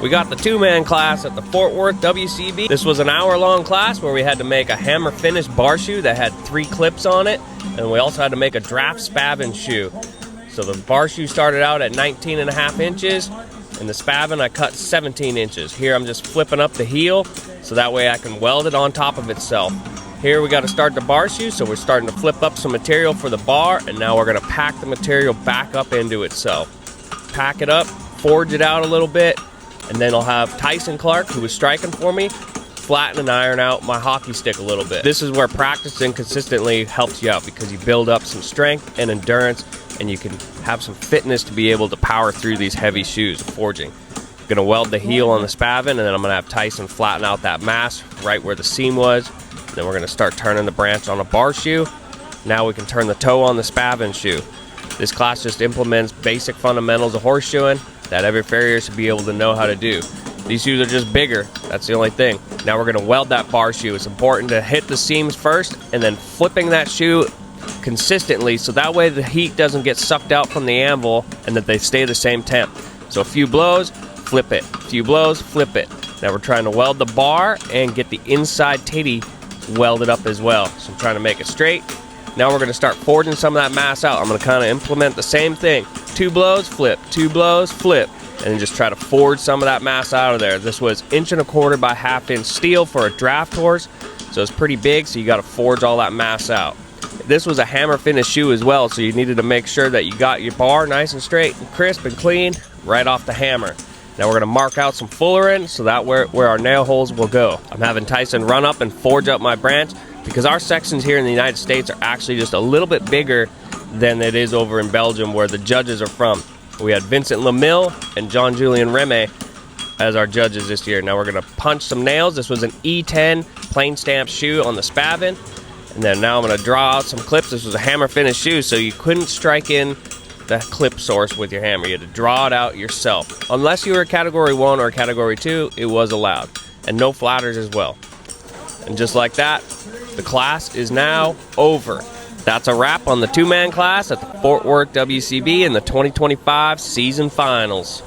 We got the two-man class at the Fort Worth WCB. This was an hour-long class where we had to make a hammer finish bar shoe that had 3 clips on it, and we also had to make a draft spavin shoe. So the bar shoe started out at 19.5 inches, and the spavin I cut 17 inches. Here I'm just flipping up the heel, so that way I can weld it on top of itself. Here we got to start the bar shoe, so we're starting to flip up some material for the bar, and now we're going to pack the material back up into itself. Pack it up, forge it out a little bit, and then I'll have Tyson Clark, who was striking for me, flatten and iron out my hockey stick a little bit. This is where practicing consistently helps you out, because you build up some strength and endurance, and you can have some fitness to be able to power through these heavy shoes of forging. I'm going to weld the heel on the spavin, and then I'm going to have Tyson flatten out that mass right where the seam was. Then we're going to start turning the branch on a bar shoe. Now we can turn the toe on the spavin shoe. This class just implements basic fundamentals of horseshoeing that every farrier should be able to know how to do. These shoes are just bigger, that's the only thing. Now we're going to weld that bar shoe. It's important to hit the seams first and then flipping that shoe consistently, so that way the heat doesn't get sucked out from the anvil and that they stay the same temp. So a few blows, flip it. A few blows, flip it. Now we're trying to weld the bar and get the inside titty welded up as well. So I'm trying to make it straight. Now we're going to start forging some of that mass out. I'm going to kind of implement the same thing. 2 blows, flip, 2 blows, flip, and then just try to forge some of that mass out of there. This was 1 1/4 by 1/2 inch steel for a draft horse, so it's pretty big, so you got to forge all that mass out. This was a hammer finish shoe as well, so you needed to make sure that you got your bar nice and straight and crisp and clean right off the hammer. Now we're going to mark out some fullering so that where our nail holes will go. I'm having Tyson run up and forge up my branch, because our sections here in the United States are actually just a little bit bigger than it is over in Belgium, where the judges are from. We had Vincent Lemille and Jean-Julien Reme as our judges this year. Now we're going to punch some nails. This was an E10 plain stamp shoe on the spavin. And then now I'm going to draw out some clips. This was a hammer finish shoe, so you couldn't strike in the clip source with your hammer. You had to draw it out yourself. Unless you were a category 1 or a category 2, it was allowed. And no flatters as well. And just like that, the class is now over. That's a wrap on the two-man class at the Fort Worth WCB in the 2025 season finals.